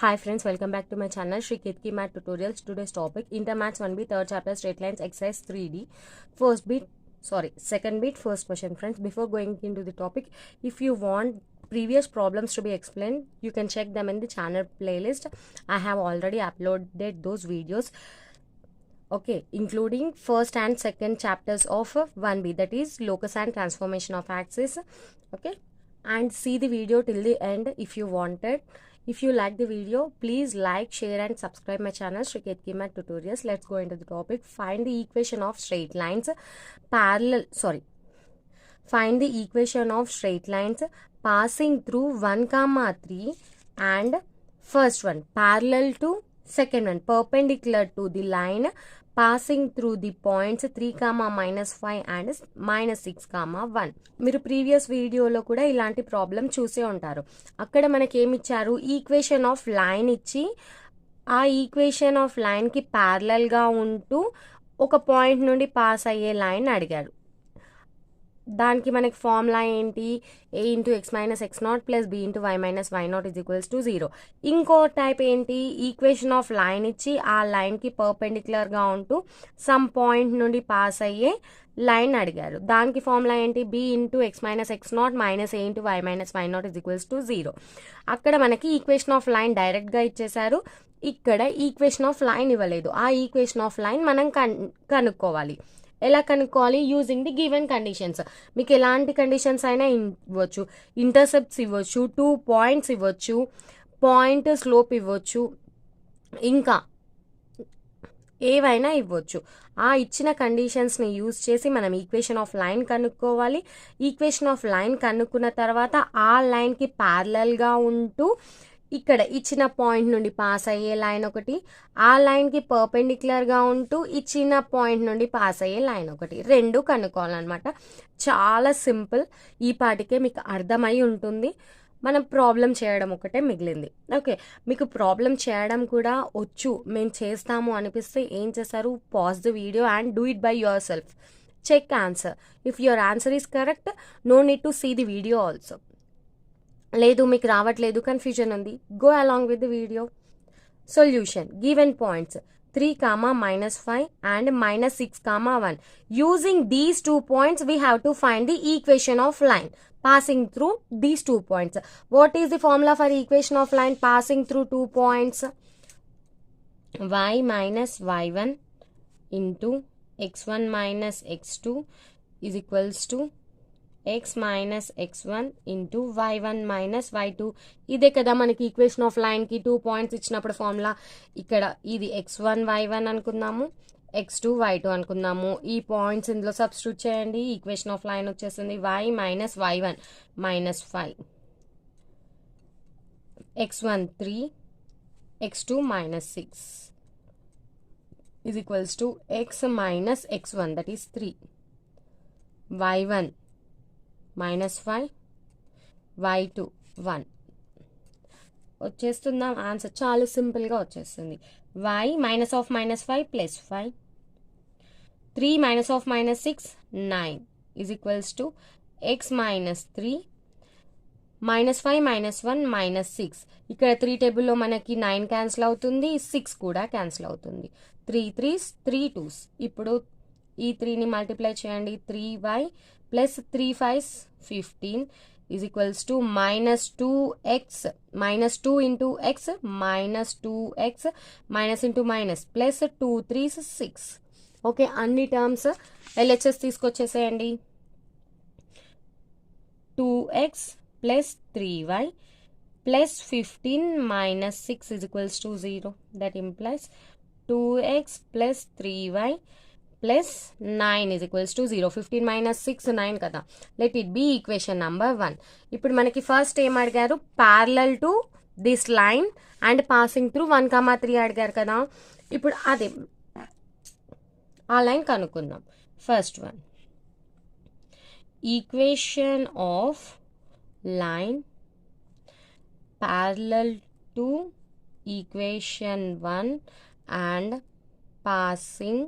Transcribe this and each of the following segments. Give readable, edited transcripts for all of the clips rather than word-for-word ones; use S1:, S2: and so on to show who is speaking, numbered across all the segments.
S1: Hi friends, welcome back to my channel Shri Ketki Math Tutorials. Today's topic Intermaths 1B, third chapter straight lines exercise 3D. Second bit, first question friends. Before going into the topic, if you want previous problems to be explained, you can check them in the channel playlist. I have already uploaded those videos. Okay, including first and second chapters of 1B, that is locus and transformation of axis. Okay, and see the video till the end if you wanted. If you like the video, please like, share and subscribe my channel Shri Ketki Math Tutorials. Let's go into the topic. Find the equation of straight lines Find the equation of straight lines passing through 1, 3 and first one parallel to second one perpendicular to the line passing through the points 3, -5 and -6, 1. మీరు previous వీడియోలో కూడా ఇలాంటి problem చూసే ఉంటారు. అక్కడ మనకి ఏమి ఇచ్చారు, ఈక్వేషన్ ఆఫ్ లైన్ ఇచ్చి ఆ ఈక్వేషన్ ఆఫ్ లైన్కి ప్యారలల్గా ఉంటూ ఒక పాయింట్ నుండి పాస్ అయ్యే లైన్ అడిగారు. దానికి మనకి ఫార్ములా ఏంటి, a × x - x0 + b × y - y0 = 0. ఇంకో టైప్ ఏంటి, ఈక్వేషన్ ఆఫ్ లైన్ ఇచ్చి ఆ లైన్కి పర్పెండిక్యులర్గా ఉంటూ సమ్ పాయింట్ నుండి పాస్ అయ్యే లైన్ అడిగారు. దానికి ఫార్ములా ఏంటి, b × x - x0 - a × y - y0 = 0. అక్కడ మనకి ఈక్వేషన్ ఆఫ్ లైన్ డైరెక్ట్గా ఇచ్చేశారు. ఇక్కడ ఈక్వేషన్ ఆఫ్ లైన్ ఇవ్వలేదు. ఆ ఈక్వేషన్ ఆఫ్ లైన్ మనం కనుక్కోవాలి. ఎలా కనుక్కోవాలి, యూజింగ్ ది గివెన్ కండిషన్స్. మీకు ఎలాంటి కండిషన్స్ అయినా ఇవ్వచ్చు. ఇంటర్సెప్ట్స్ ఇవ్వచ్చు, 2 పాయింట్స్ ఇవ్వచ్చు, పాయింట్ స్లోప్ ఇవ్వచ్చు, ఇంకా ఏవైనా ఇవ్వచ్చు. ఆ ఇచ్చిన కండిషన్స్ని యూజ్ చేసి మనం ఈక్వేషన్ ఆఫ్ లైన్ కనుక్కోవాలి. ఈక్వేషన్ ఆఫ్ లైన్ కనుక్కున్న తర్వాత ఆ లైన్కి ప్యారలల్గా ఉంటూ ఇక్కడ ఇచ్చిన పాయింట్ నుండి పాస్ అయ్యే లైన్ ఒకటి, ఆ లైన్కి పర్పెండిక్యులర్గా ఉంటూ ఇచ్చిన పాయింట్ నుండి పాస్ అయ్యే లైన్ ఒకటి, రెండు కనుక్కోవాలన్నమాట. చాలా సింపుల్. ఈ పాటికే మీకు అర్థమై ఉంటుంది. మనం ప్రాబ్లం చేయడం ఒకటే మిగిలింది. ఓకే, మీకు ప్రాబ్లం చేయడం కూడా వచ్చు, మేము చేస్తాము అనిపిస్తే ఏం చేస్తారు, pause the video and do it by yourself. Check answer. If your answer is correct, no need to see the video also. లేదు మీకు రావట్లేదు, కన్ఫ్యూజన్ ఉంది, go along with the video. Solution, given points 3, -5 and -6, 1. Using these 2 points, we have to find the equation of line passing through these 2 points. What is the formula for equation of line passing through 2 points? Y - y1 into x1 - x2 is equals to x - x1 into y1 - y2. ఇదే కదా మనకి equation of లైన్కి 2 points ఇచ్చినప్పుడు formula. ఇక్కడ ఇది x1 y1 అనుకుందాము, x2 y2 అనుకుందాము. ఈ పాయింట్స్ ఇందులో సబ్స్టిట్యూట్ చేయండి, ఈక్వేషన్ ఆఫ్ లైన్ వచ్చేసింది y - y1 -5, x1 3, x2 -6 is equals to x - x1, that is 3, y1 -5, y2 1. వచ్చేస్తుందా ఆన్సర్? చాలా సింపుల్గా వచ్చేస్తుంది. y -5 + 5, 3 -6 9 is equals to x - 3, -5 -1 -6. ఇక్కడ 3 టేబుల్లో మనకి 9 క్యాన్సిల్ అవుతుంది, 6 కూడా క్యాన్సిల్ అవుతుంది. 3 3s 3 2s. ఇప్పుడు ఈ 3ని మల్టిప్లై చేయండి, 3y + 3 5s 15 is equals to -2x, -2 into x, -2x, minus into minus, plus 2 3s 6. Okay, అన్ని terms LHS తీసుకొచ్చేసేయండి. 2x + 3y + 15 - 6 is equals to 0. That implies 2x + 3y plus 9 is equals to 0. 15 - 6 9 కదా. Let it be equation number 1. ఇప్పుడు మనకి first ఏం అడిగారు, parallel to this line and passing through 1, 3 అడిగారు కదా. ఇప్పుడు అదే ఆ లైన్ కనుక్కుందాం. First one, equation of line parallel to equation 1 and passing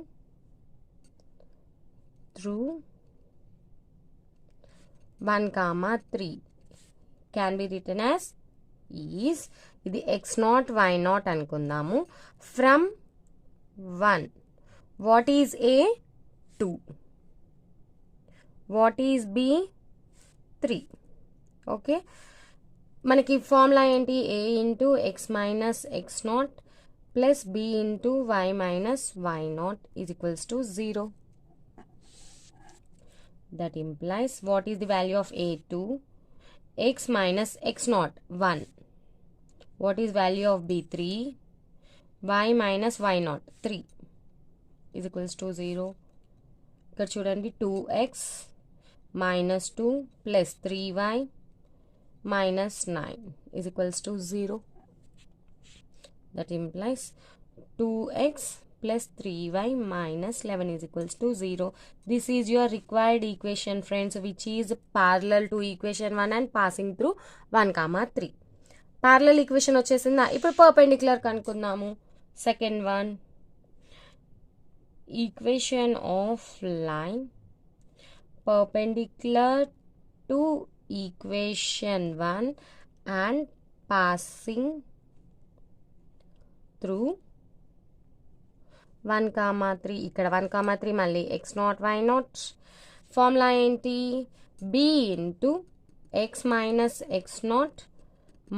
S1: through 1, 3 can be written as is ఇది x0 y0 అనుకుందాము. From 1 what is a 2, what is b 3. Okay, మనకి formula ఏంటి? a into x minus x0 plus b into y minus y0 is equals to 0. That implies what is the value of a 2, x minus x0 1, what is value of b 3, y minus y0 3 is equals to 0. ఇక్కడ చూడండి 2x minus 2 plus 3y minus 9 is equals to 0. That implies 2x plus 3y minus 11 is equals to 0. This is your required equation, friends, which is parallel to equation 1 and passing through 1, 3. Parallel equation వచ్చేసిందా? ఇప్పుడు perpendicular కనుక్కుందాము. Second one, equation of line perpendicular to equation 1 and passing through 1, 3. ఇక్కడ 1, 3 మళ్ళీ x0 y0. Formula ఏంటి? b into x minus x0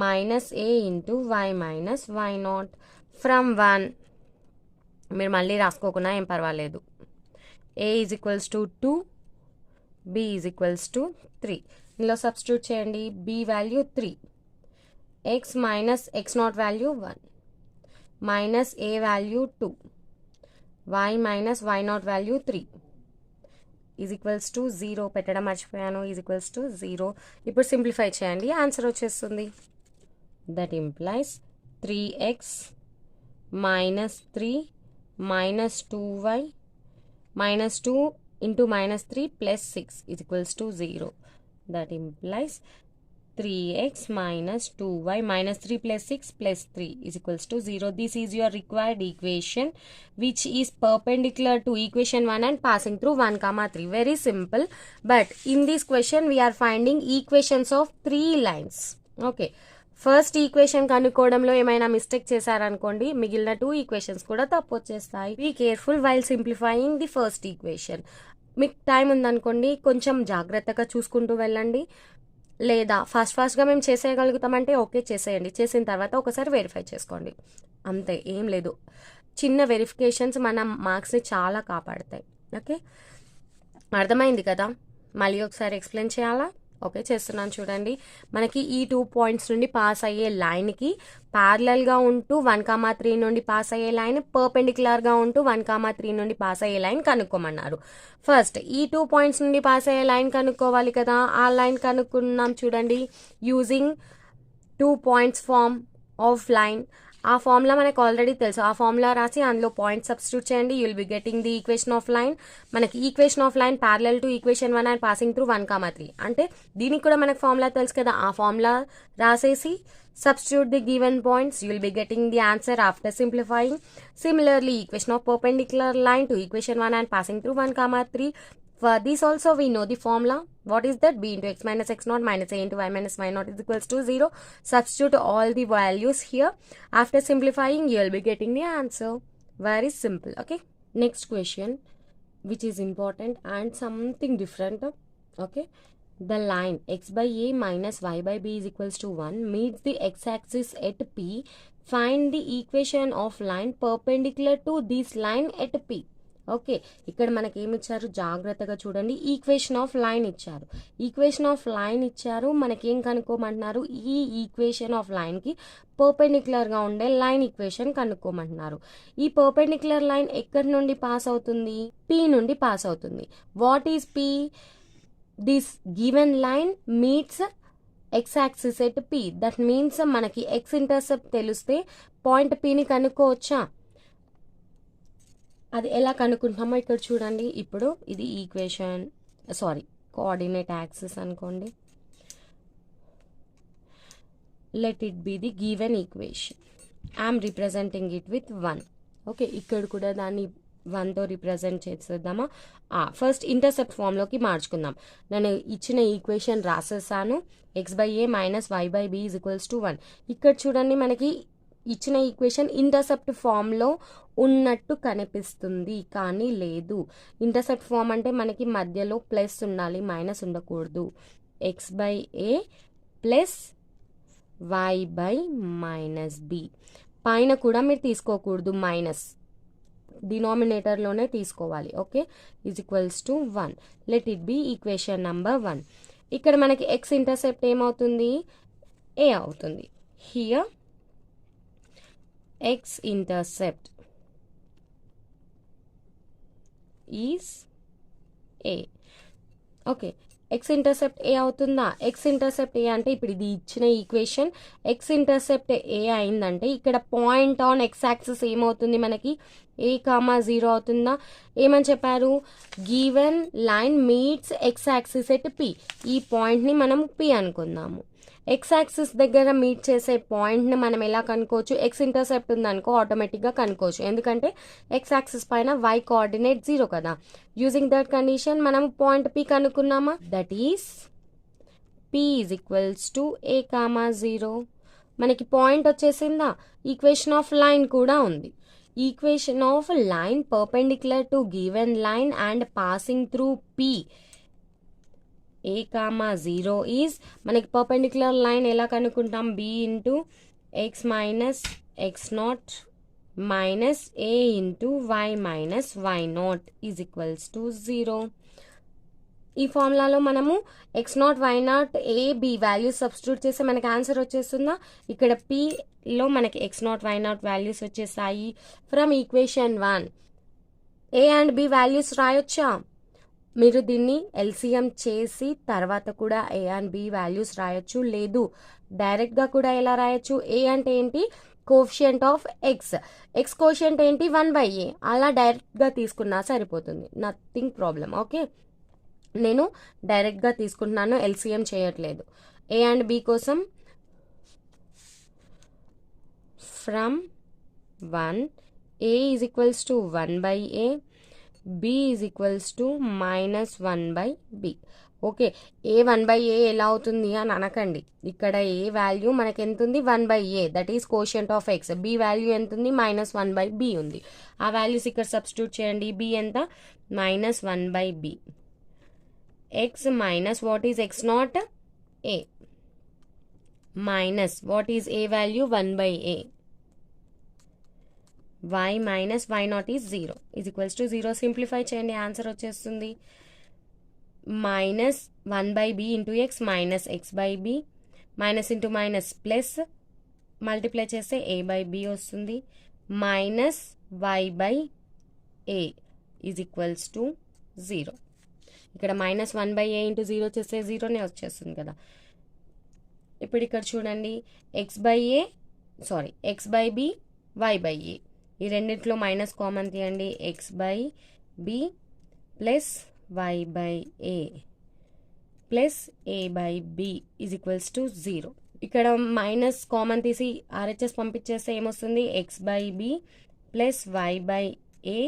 S1: minus a into y minus y0 from 1. మీరు మళ్ళీ రాసుకోకున్నా ఏం పర్వాలేదు. a is equals to 2, b is equals to 3. ఇందులో substitute చేయండి. b వాల్యూ 3, x minus x0 value 1 minus a value 2, y minus y0 value 3 is equals to 0. పెట్టడం మర్చిపోయాను. Is equals to 0. ఇప్పుడు సింప్లిఫై చేయండి, ఆన్సర్ వచ్చేస్తుంది. That implies 3x minus 3 minus 2y minus 2 into minus 3 plus 6 is equals to 0. That implies 3x minus 2y minus 3 plus 6 plus 3 is equals to 0. This is your required equation which is perpendicular to equation 1 and passing through 1, 3. Very simple. But in this question we are finding equations of 3 lines. Okay. First equation కనుక్కోవడంలో ఏమైనా mistake చేశారనుకోండి, మిగిలిన 2 equations కూడా తప్పు వచ్చేస్తాయి. Be careful while simplifying the first equation. మీకు time ఉందనుకోండి, కొంచెం జాగ్రత్తగా చూసుకుంటూ వెళ్ళండి. లేదా ఫాస్ట్గా మేము చేసేయగలుగుతామంటే ఓకే చేసేయండి. చేసిన తర్వాత ఒకసారి వెరిఫై చేసుకోండి, అంతే, ఏం లేదు. చిన్న వెరిఫికేషన్స్ మన మార్క్స్ని చాలా కాపాడతాయి. ఓకే, అర్థమైంది కదా? మళ్ళీ ఒకసారి ఎక్స్ప్లెయిన్ చేయాలా? ఓకే, చేస్తున్నాను చూడండి. మనకి ఈ 2 పాయింట్స్ నుండి పాస్ అయ్యే లైన్కి ప్యారలల్గా ఉంటూ 1, 3 నుండి పాస్ అయ్యే లైన్, పర్పెండిక్యులర్గా ఉంటూ 1, 3 నుండి పాస్ అయ్యే లైన్ కనుక్కోమన్నారు. ఫస్ట్ ఈ 2 పాయింట్స్ నుండి పాస్ అయ్యే లైన్ కనుక్కోవాలి కదా. ఆ లైన్ కనుక్కున్నాం చూడండి, using 2 points form of line. ఆ ఫార్ములా మనకు ఆల్రెడీ తెలుసు. ఆ ఫార్ములా రాసి అందులో పాయింట్ సబ్స్టిట్యూట్ చేయండి. You will be getting the equation of line. మనకి equation of line parallel to equation 1 and passing through 1, 3. అంటే దీనికి కూడా మనకు ఫార్ములా తెలుసు కదా. ఆ ఫార్ములా రాసేసి substitute the given points, you will be getting the answer after simplifying. Similarly, equation of perpendicular line to equation 1 and passing through 1, 3. For this also we know the formula. What is that? b into x minus x0 minus a into y minus y0 is equals to 0. Substitute all the values here. After simplifying, you will be getting the answer. Very simple. Okay. Next question, which is important and something different. Okay. The line x by a minus y by b is equals to 1 meets the x-axis at p. Find the equation of line perpendicular to this line at p. Okay, ఇక్కడ మనకి ఏమి ఇచ్చారు జాగ్రత్తగా చూడండి. Equation of line ఇచ్చారు. Equation of line ఇచ్చారు, మనకేం కనుక్కోమంటున్నారు? ఈ ఈక్వేషన్ ఆఫ్ లైన్కి పర్పెండిక్యులర్గా ఉండే లైన్ ఈక్వేషన్ కనుక్కోమంటున్నారు. ఈ పర్పెండిక్యులర్ లైన్ ఎక్కడి నుండి పాస్ అవుతుంది? పి నుండి పాస్ అవుతుంది. What is P? This given line meets x-axis at p. That means మనకి x ఇంటర్సెప్ట్ తెలిస్తే పాయింట్ పిని కనుక్కోవచ్చా? అది ఎలా కనుక్కుంటామో ఇక్కడ చూడండి. ఇప్పుడు ఇది ఈక్వేషన్, కోఆర్డినేట్ యాక్సిస్ అనుకోండి. Let it be the given equation. I'm representing it with 1. Okay, ఇక్కడ కూడా దాన్ని 1తో రిప్రజెంట్ చేసేద్దామా? ఫస్ట్ ఇంటర్సెప్ట్ ఫామ్లోకి మార్చుకుందాం. నేను ఇచ్చిన ఈక్వేషన్ రాసేసాను. x/a minus y/b is equals to 1. ఇక్కడ చూడండి, మనకి ఇచ్చిన ఈక్వేషన్ ఇంటర్సెప్ట్ ఫామ్లో ఉన్నట్టు కనిపిస్తుంది, కానీ లేదు. ఇంటర్సెప్ట్ ఫామ్ అంటే మనకి మధ్యలో ప్లస్ ఉండాలి, మైనస్ ఉండకూడదు. x/a plus y/-b. పైన కూడా మీరు తీసుకోకూడదు, మైనస్ డినామినేటర్లోనే తీసుకోవాలి. Okay, is equals to 1. Let it be equation number 1. ఇక్కడ మనకి x ఇంటర్సెప్ట్ ఏమవుతుంది? a అవుతుంది. Here x intercept is a. Okay, x intercept A అవుతుందా? x ఇంటర్సెప్ట్ ఏ అంటే ఇప్పుడు ఇది ఇచ్చిన ఈక్వేషన్ x ఇంటర్సెప్ట్ ఏ అయిందంటే ఇక్కడ పాయింట్ ఆన్ x యాక్సిస్ ఏమవుతుంది మనకి? a,0 అవుతుందా? ఏమని చెప్పారు? Given line meets x axis at p. ఈ పాయింట్ని మనం p అనుకుందాము. x యాక్సిస్ దగ్గర మీట్ చేసే పాయింట్ని మనం ఎలా కనుక్కోవచ్చు? x ఇంటర్సెప్ట్ ఉందనుకో ఆటోమేటిక్గా కనుక్కోవచ్చు, ఎందుకంటే x యాక్సిస్ పైన y కోఆర్డినేట్ 0 కదా. యూజింగ్ దట్ కండిషన్ మనం పాయింట్ p కనుక్కున్నామా? That is p is equals to a,0. మనకి పాయింట్ వచ్చేసిందా? ఈక్వేషన్ ఆఫ్ లైన్ కూడా ఉంది. Equation of line perpendicular to given line and passing through p a,0 is మనకి perpendicular line ఎలా కనుక్కుంటాం? b into x minus x0 minus a into y minus y0 is equals to 0. ఈ ఫార్ములాలో మనము x0 y0 a b values substitute చేస్తే మనకి answer వచ్చేస్తుందా? ఇక్కడ pలో మనకి x0 y0 వాల్యూస్ వచ్చేసాయి. From equation 1 a and b values రాయొచ్చా? మీరు దీన్ని ఎల్సిఎం చేసి తర్వాత కూడా a అండ్ b వాల్యూస్ రాయొచ్చు, లేదు డైరెక్ట్గా కూడా ఎలా రాయొచ్చు? a అంటే ఏంటి? కోఫిషియంట్ ఆఫ్ x కోషియంట్ ఏంటి? 1/a. అలా డైరెక్ట్గా తీసుకున్నా సరిపోతుంది, నథింగ్ ప్రాబ్లం. ఓకే, నేను డైరెక్ట్గా తీసుకుంటున్నాను, ఎల్సిఎం చేయట్లేదు. a అండ్ b కోసం from 1 a is equals to 1/a, b is equals to -1/b. Okay, a 1/a ఎలా అవుతుంది అని అనకండి. ఇక్కడ a వాల్యూ మనకి ఎంత ఉంది? 1/a, that is quotient of x. b value ఎంత ఉంది? -1/b ఉంది. ఆ వాల్యూస్ ఇక్కడ సబ్స్టిట్యూట్ చేయండి. b ఎంత? -1/b. x minus what is x0? a minus what is a value? 1/a. y minus y0 is 0 is equals to 0. Simplify చేయండి, answer వచ్చేస్తుంది. Minus 1/b into x minus x/b, minus into minus plus, multiply చేస్తే a/b వస్తుంది. Minus y/a is equals to 0. ఇక్కడ -1/a into 0 చేస్తే 0నే వచ్చేస్తుంది కదా. ఇప్పుడు ఇక్కడ చూడండి, x/b y/a, ఈ రెండింటిలో మైనస్ కామన్ తీయండి. x/b plus y/a plus a/b is equals to 0. ఇక్కడ మైనస్ కామన్ తీసి RHS పంపించేస్తే ఏమొస్తుంది? x/b plus y/a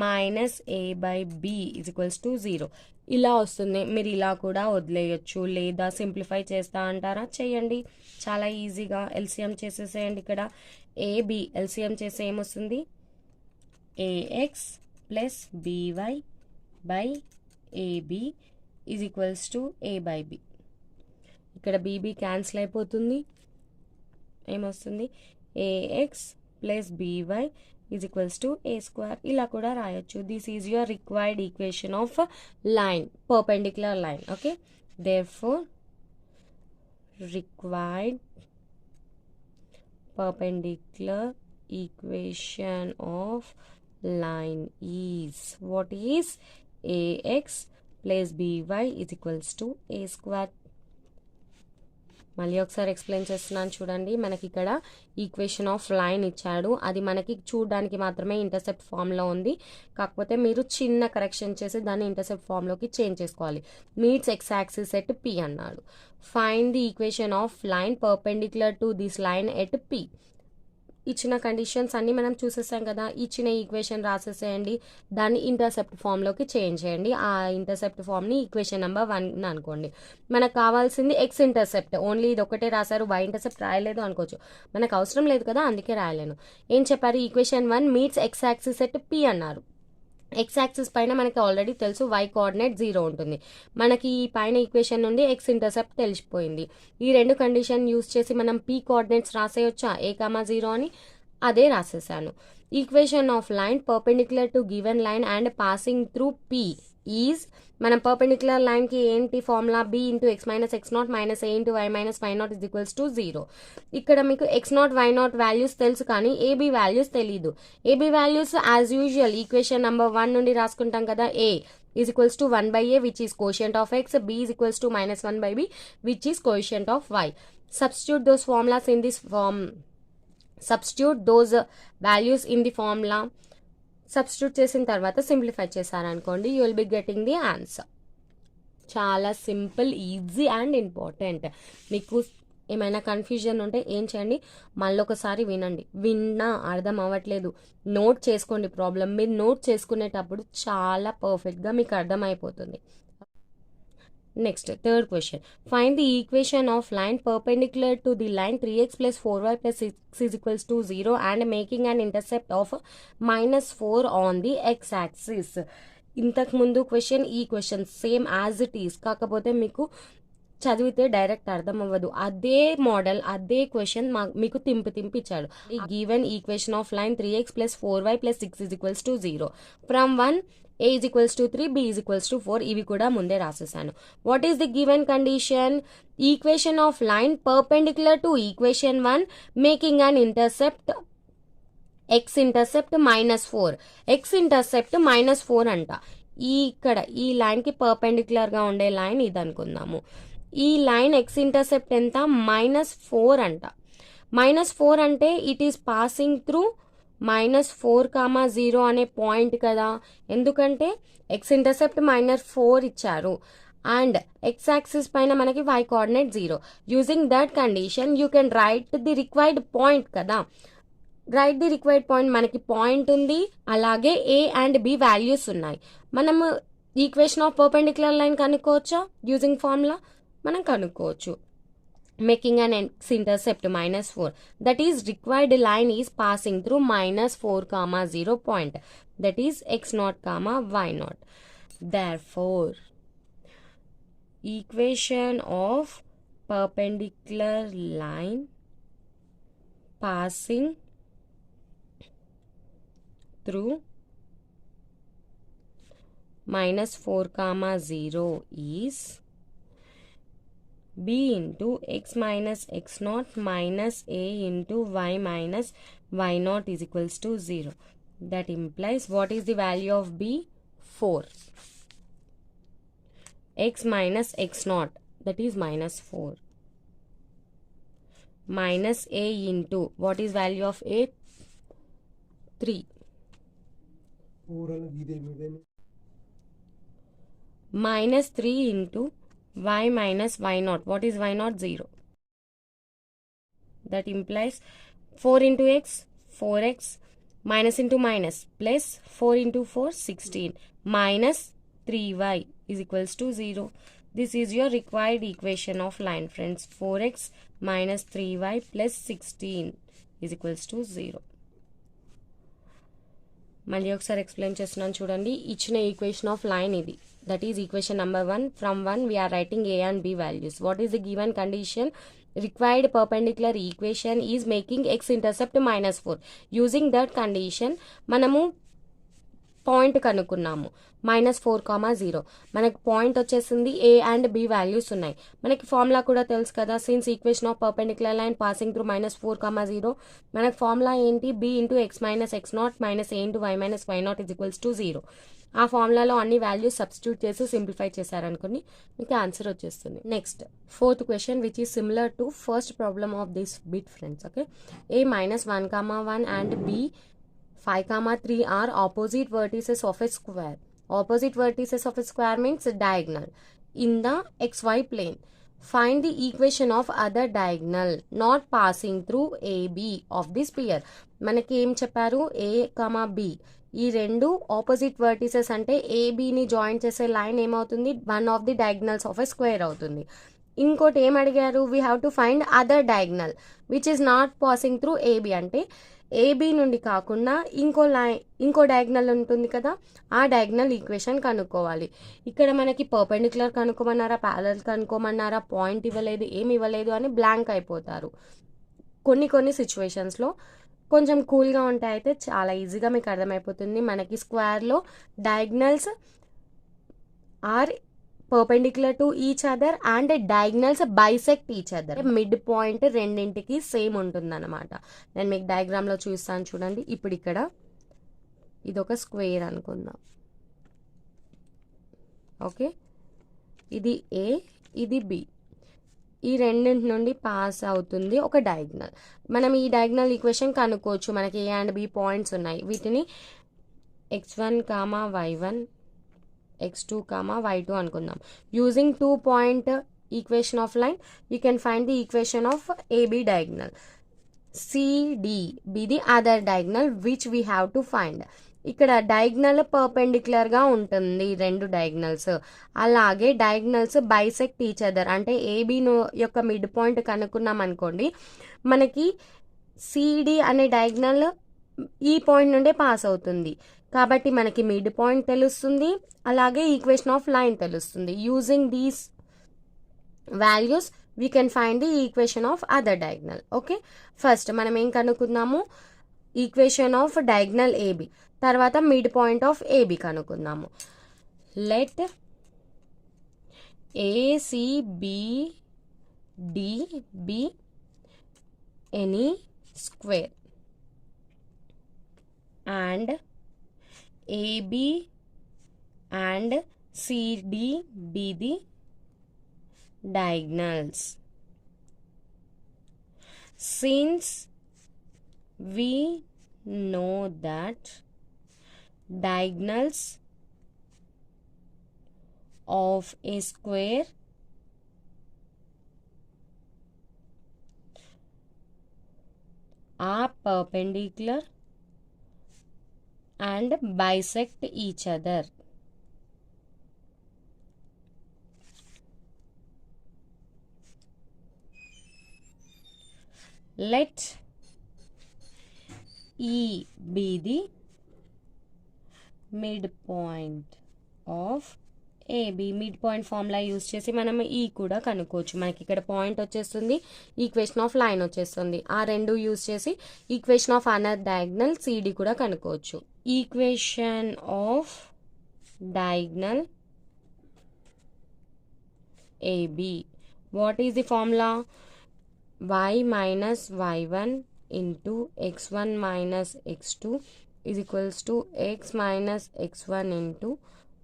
S1: minus a/b is equals to 0 ఇలా వస్తుంది. మీరు ఇలా కూడా వదిలేయచ్చు, లేదా సింప్లిఫై చేస్తా అంటారా? చేయండి, చాలా ఈజీగా ఎల్సిఎం చేసేసేయండి. ఇక్కడ ab ఎల్సిఎం చేస్తే ఏమొస్తుంది? ax plus by by ab is equals to a/b. ఇక్కడ bb క్యాన్సిల్ అయిపోతుంది, ఏమొస్తుంది? ax plus by is equals to a square. ఇలా కూడా రాయొచ్చు. This is your required equation of line, perpendicular line. Okay, therefore required perpendicular equation of line is, what is? ax plus by is equals to a square. మళ్ళీ ఒకసారి explain చేస్తున్నాను చూడండి. మనకి ఇక్కడ equation of line ఇచ్చాడు, అది మనకి చూడడానికి మాత్రమే ఇంటర్సెప్ట్ ఫామ్లో ఉంది. కాకపోతే మీరు చిన్న కరెక్షన్ చేసి దాన్ని ఇంటర్సెప్ట్ ఫామ్లోకి చేంజ్ చేసుకోవాలి. Meets x axis at p అన్నాడు. Find the equation of line perpendicular to this line at p. ఇచ్చిన కండిషన్స్ అన్నీ మనం చూసేసాం కదా. ఇచ్చిన ఈక్వేషన్ రాసేసేయండి, దాన్ని ఇంటర్సెప్ట్ ఫామ్లోకి చేంజ్ చేయండి. ఆ ఇంటర్సెప్ట్ ఫామ్ని ఈక్వేషన్ నెంబర్ 1 అనుకోండి. మనకు కావాల్సింది ఎక్స్ ఇంటర్సెప్ట్, ఓన్లీ ఇది ఒకటే రాశారు, వై ఇంటర్సెప్ట్ రాయలేదు అనుకోవచ్చు. మనకు అవసరం లేదు కదా, అందుకే రాయలేను. ఏం చెప్పారు, equation 1 meets x axis at P అన్నారు. ఎక్స్ యాక్సిస్ పైన మనకి ఆల్రెడీ తెలుసు వై కోఆర్డినేట్ 0 ఉంటుంది. మనకి ఈ పైన ఈక్వేషన్ నుండి ఎక్స్ ఇంటర్సెప్ట్ తెలిసిపోయింది. ఈ రెండు కండిషన్ యూజ్ చేసి మనం పీ కోఆర్డినేట్స్ రాసేయొచ్చా, a,0 అని, అదే రాసేసాను. Equation of line perpendicular to given line and passing through P is, మనం పర్పెండిక్యులర్ లైన్కి ఏంటి formula, b into x minus x naught minus a into y minus y naught is equals to 0. ఇక్కడ మీకు x naught y naught values తెలుసు కానీ AB values తెలీదు. AB values as usual equation number 1 నుండి రాసుకుంటాం కదా. a is equals to 1 by a which is quotient of x, b is equals to minus 1 by b which is quotient of y. Substitute those formulas in this form. Substitute those values in the formula. Substitute చేసిన తర్వాత simplify చేశారనుకోండి, you will be getting the answer. చాలా simple, easy and important. మీకు ఏమైనా confusion ఉంటే ఏం చేయండి, మళ్ళీ ఒకసారి వినండి. విన్నా అర్థం అవ్వట్లేదు, నోట్ చేసుకోండి ప్రాబ్లం. మీరు నోట్ చేసుకునేటప్పుడు చాలా పర్ఫెక్ట్గా మీకు అర్థమైపోతుంది. Next third question, find the equation of line perpendicular to the line 3x + 4y + 6 is equals to 0 and making an intercept of -4 on the x axis. ఇంతకు ముందు క్వశ్చన్, ఈ question same as it is, కాకపోతే మీకు చదివితే direct అర్థం అవ్వదు. అదే model, అదే క్వశ్చన్ మీకు తింపి ఇచ్చాడు. ఈ given equation of line 3x + 4y + 6 is equals to 0 from 1 a is equals to 3, b is equals to 4. ఇవి కూడా ముందే రాసేసాను. What is the given condition, equation of line perpendicular to equation 1 making an intercept x intercept -4. X intercept -4 అంట. ఇక్కడ ఈ లైన్కి పర్పెండిక్యులర్గా ఉండే line ఇది అనుకుందాము. ఈ లైన్ ఎక్స్ ఇంటర్సెప్ట్ ఎంత, -4 అంట. -4 అంటే ఇట్ ఈస్ పాసింగ్ త్రూ -4,0 అనే పాయింట్ కదా, ఎందుకంటే ఎక్స్ ఇంటర్సెప్ట్ -4 ఇచ్చారు అండ్ ఎక్స్ యాక్సిస్ పైన మనకి y coordinate 0. Using that condition you can write the required point కదా. రైట్ ది రిక్వైర్డ్ పాయింట్, మనకి పాయింట్ ఉంది, అలాగే ఏ అండ్ బి వాల్యూస్ ఉన్నాయి. మనము ఈక్వేషన్ ఆఫ్ పర్పెండిక్యులర్ లైన్ కనుక్కోవచ్చా, యూజింగ్ ఫార్ములా మనం కనుక్కోవచ్చు. Making an x-intercept -4, that is required line is passing through -4,0 point, that is x0, y0. Therefore, equation of perpendicular line passing through -4,0 is b into x minus x0 minus a into y minus y0 is equals to 0. That implies, what is the value of b? 4. X minus x0, that is -4. Minus a into, what is value of a? 3. Minus 3 into y minus y0. What is y0? 0. That implies 4 into x, 4x, minus into minus, plus 4 into 4, 16, minus 3y is equals to 0. This is your required equation of line, friends. 4x minus 3y plus 16 is equals to 0. మళ్ళీ ఒకసారి explain చేస్తున్నాను చూడండి. ఇచ్చిన equation of line ఇది, that is equation number 1. From 1 we are writing a and b values. What is the given condition? Required perpendicular equation is making x intercept -4. Using that condition మనము point కనుక్కున్నాము -4,0. మనకి point వచ్చేసింది, a and b values ఉన్నాయి. మనకి formula కూడా తెలుసు కదా, since equation of perpendicular line passing through -4,0, మనకి formula ఏంటి, b into x minus x0 minus a into y minus y0 is equals to 0. ఆ ఫార్ములాలో అన్ని వాల్యూస్ సబ్స్టిట్యూట్ చేసి సింప్లిఫై చేశారనుకోండి, మీకు ఆన్సర్ వచ్చేస్తుంది. Next fourth question which is similar to first problem of this bit, friends. Okay, a -1,1 and b 5,3 are opposite vertices of a square. Opposite vertices of a square means diagonal in the xy plane. Find the equation of other diagonal not passing through AB of the sphere. మనకి ఏం చెప్పారు, A, B ఈ రెండు opposite vertices అంటే ఏబిని join చేసే line ఏమవుతుంది, one of the diagonals of a square అవుతుంది. ఇంకోటి ఏం అడిగారు, we have to find other diagonal which is not passing through AB అంటే ఏబి నుండి కాకుండా ఇంకో డయాగ్నల్ ఉంటుంది కదా, ఆ డయాగ్నల్ ఈక్వేషన్ కనుక్కోవాలి. ఇక్కడ మనకి పర్పెండిక్యులర్ కనుక్కోమన్నారా, ప్యారలల్ కనుక్కోమన్నారా, పాయింట్ ఇవ్వలేదు, ఏమి ఇవ్వలేదు అని బ్లాంక్ అయిపోతారు. కొన్ని సిచ్యువేషన్స్లో కొంచెం కూల్గా ఉంటాయి, అయితే చాలా ఈజీగా మీకు అర్థమైపోతుంది. మనకి స్క్వేర్లో diagonals are perpendicular to each other and diagonals bisect each other. Mid point రెండింటికి సేమ్ ఉంటుంది అనమాట. నేను మీకు డయాగ్రామ్లో చూస్తాను చూడండి. ఇప్పుడు ఇక్కడ ఇది ఒక స్క్వేర్ అనుకుందాం. ఓకే, ఇది ఏ, ఇది బి. ఈ రెండింటి నుండి పాస్ అవుతుంది ఒక డయాగ్నల్. మనం ఈ డయాగ్నల్ ఈక్వేషన్ కనుక్కోవచ్చు. మనకి ఏ అండ్ బి పాయింట్స్ ఉన్నాయి, వీటిని x1, y1, x2, y2 అనుకుందాం. Using 2 point equation of line you can find the equation of AB diagonal. CD be the other diagonal which we have to find. ఇక్కడ diagonal పర్పెండిక్యులర్గా ఉంటుంది రెండు diagonals, అలాగే diagonals bisect each other అంటే AB యొక్క mid point కనుక్కున్నాం అనుకోండి, మనకి సిడి అనే డయాగ్నల్ ఈ పాయింట్ నుండే పాస్ అవుతుంది. కాబట్టి మనకి మిడ్ పాయింట్ తెలుస్తుంది, అలాగే ఈక్వేషన్ ఆఫ్ లైన్ తెలుస్తుంది. Using these values we can find the equation of other diagonal. Okay, first మనం ఏం కనుక్కుందాము, ఈక్వేషన్ ఆఫ్ డయాగ్నల్ ఏబి, తర్వాత మిడ్ పాయింట్ ఆఫ్ ఏబి కనుక్కుందాము. Let ACBD be any square and AB and CD be the diagonals. Since we know that diagonals of a square are perpendicular and bisect each other. Let E be the midpoint of AB. Mid point formula use చేసి మనం ఈ కూడా కనుక్కోవచ్చు. మనకి ఇక్కడ point వచ్చేస్తుంది, equation of line వచ్చేస్తుంది. ఆ రెండు యూజ్ చేసి equation of another diagonal CD కూడా కనుక్కోవచ్చు. Equation of diagonal AB, what is the formula, y minus y1 into x1 minus x2 is equals to x minus x1 into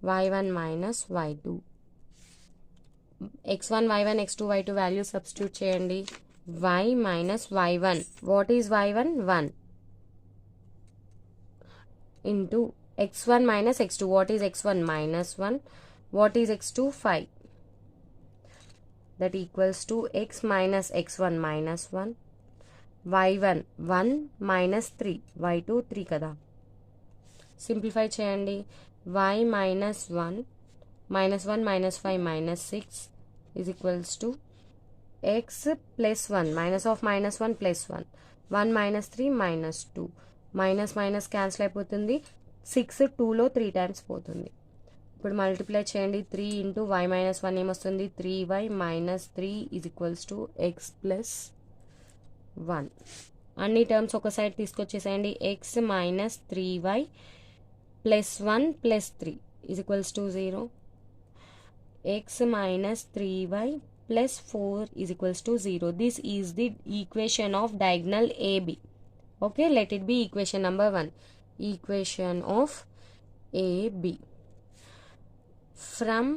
S1: y1 minus y2. x1, y1, x2, y2 value substitute చేయండి. y minus y1, what is y1, 1 into x1 minus x2, what is x1, minus 1, what is x2, 5. That equals to x minus x1 minus 1, y1 1 minus 3, y2 3 కదా. Simplify చేయండి. y minus 1 minus 1 minus 5 minus 6 is equals to x plus 1, minus of minus 1 plus 1, 1 minus 3 minus 2, minus minus cancel అయిపోతుంది. 6 2లో 3 times పోతుంది. ఇప్పుడు multiply చేయండి. 3 into y minus 1 ఏమొస్తుంది, 3y minus 3 is equals to x plus 1. అన్ని terms ఒక side తీసుకొచ్చేసేయండి. X minus 3y plus 1 plus 3 is equals to 0. X minus 3y plus 4 is equals to 0. This is the equation of diagonal AB. Okay, let it be equation number 1. Equation of AB. From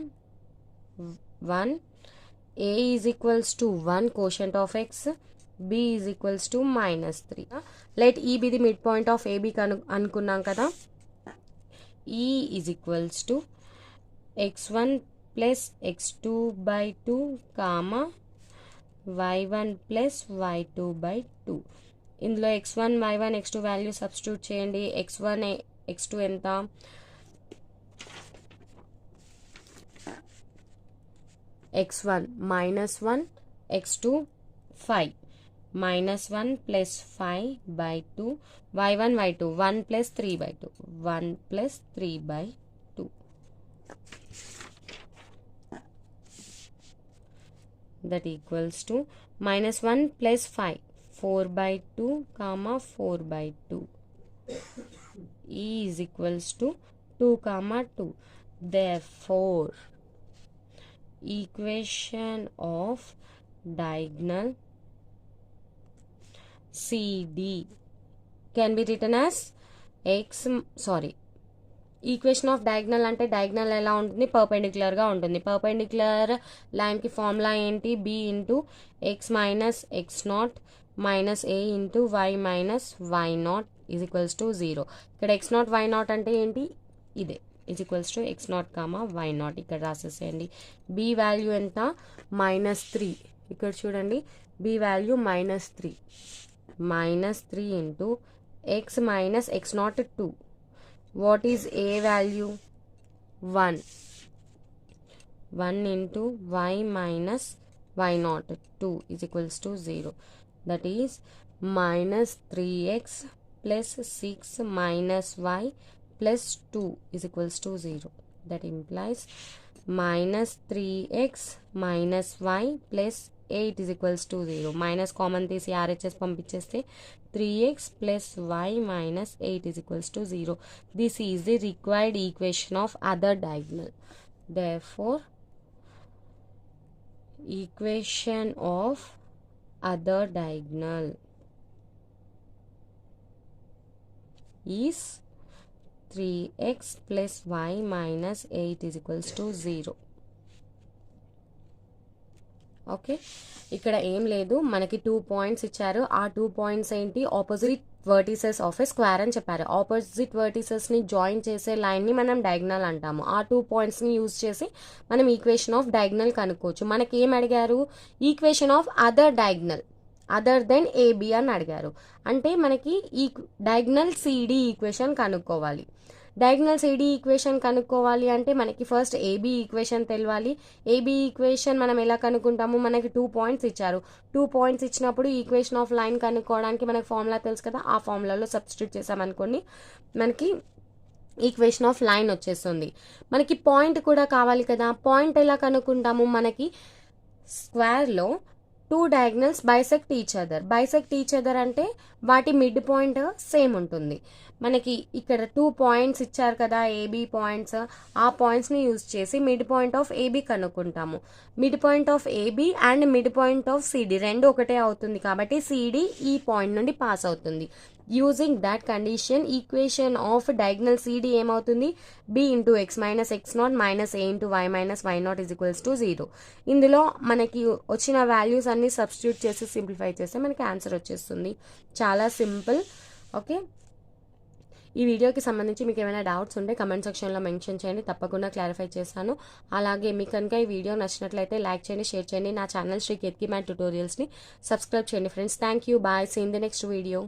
S1: 1, A is equals to 1 quotient of x, B is equals to minus 3. Let E be the midpoint of AB అనుకున్నాం కదా. E is equals to x1 plus x2/2 comma y1 plus y2/2. ఇందులో x1 y1 x2 value substitute చేయండి. x1 x2 ఎంత, x1 -1 x2 5 -1 plus 5/2 y1 y2 1 plus 3/2 1 plus 3/2 that equals to -1 plus 5 4/2 comma 4/2 e is equals to 2 comma 2. Therefore equation of diagonal CD can be written as equation of diagonal అంటే diagonal ఎలా ఉంటుంది, పర్పెండిక్యులర్గా ఉంటుంది. Perpendicular లైన్కి formula ఏంటి, b into x minus x naught minus a into y minus y naught is equals to 0. ఇక్కడ x naught y naught అంటే ఏంటి, ఇదే is equals to x naught comma y naught. ఇక్కడ రాసేసేయండి. b వాల్యూ ఎంత, -3. ఇక్కడ చూడండి b వాల్యూ -3 into x minus x naught 2. What is a value? 1 into y minus y naught 2 is equals to 0. That is -3x plus 6 minus y plus 2 is equals to 0. That implies -3x minus y plus 8 is equals to 0. Minus common తీసి RHS పంపించేస్తే 3x plus y minus 8 is equals to 0. This is the required equation of other diagonal. Therefore, equation of other diagonal is 3x plus y minus 8 is equals to 0. Okay, ఇక్కడ ఏం లేదు, మనకి 2 points ఇచ్చారు. ఆ 2 points ఏంటి, opposite vertices of a square అని చెప్పారు. Opposite వర్టిసెస్ని join చేసే లైన్ని మనం డయాగ్నల్ అంటాము. ఆ 2 పాయింట్స్ని యూజ్ చేసి మనం ఈక్వేషన్ ఆఫ్ డయాగ్నల్ కనుక్కోవచ్చు. మనకి ఏం అడిగారు, equation of other diagonal other then AB అని అడిగారు. అంటే మనకి ఈ డయాగ్నల్ సిడి ఈక్వేషన్ కనుక్కోవాలి. డయాగ్నల్ సిడి ఈక్వేషన్ కనుక్కోవాలి అంటే మనకి ఫస్ట్ ఏబి ఈక్వేషన్ తెలియాలి. ఏబి ఈక్వేషన్ మనం ఎలా కనుక్కుంటాము, మనకి 2 పాయింట్స్ ఇచ్చారు. 2 పాయింట్స్ ఇచ్చినప్పుడు ఈక్వేషన్ ఆఫ్ లైన్ కనుక్కోవడానికి మనకి ఫార్ములా తెలుసు కదా, ఆ ఫార్ములాలో సబ్స్టిట్యూట్ చేసామనుకోండి మనకి ఈక్వేషన్ ఆఫ్ లైన్ వచ్చేస్తుంది. మనకి పాయింట్ కూడా కావాలి కదా, పాయింట్ ఎలా కనుక్కుంటాము, మనకి స్క్వేర్లో 2 డయాగ్నల్స్ బైసెక్ట్ ఈచ్ అదర్ అంటే వాటి మిడ్ పాయింట్ సేమ్ ఉంటుంది. మనకి ఇక్కడ 2 పాయింట్స్ ఇచ్చారు కదా ఏబి పాయింట్స్, ఆ పాయింట్స్ని యూజ్ చేసి మిడ్ పాయింట్ ఆఫ్ ఏబి కనుక్కుంటాము. Mid point of AB and mid point of CD రెండు ఒకటే అవుతుంది కాబట్టి సిడి ఈ పాయింట్ నుండి పాస్ అవుతుంది. Using that condition equation of diagonal CD ఏమవుతుంది, b into x minus x naught minus a into y minus y naught is equals to 0. ఇందులో మనకి వచ్చిన వాల్యూస్ అన్ని సబ్స్టిట్యూట్ చేసి సింప్లిఫై చేస్తే మనకి ఆన్సర్ వచ్చేస్తుంది. చాలా సింపుల్. ఓకే, ఈ వీడియోకి సంబంధించి మీకు ఏమైనా డౌట్స్ ఉంటే కమెంట్ సెక్షన్లో మెన్షన్ చేయండి, తప్పకుండా క్లారిఫై చేస్తాను. అలాగే మీకు కనుక ఈ వీడియో నచ్చినట్లయితే లైక్ చేయండి, షేర్ చేయండి. నా ఛానల్ శ్రీ కేత్కి మ్యాథ్ ట్యుటోరియల్స్ని సబ్స్క్రైబ్ చేయండి friends. Thank you, bye, see in the next video.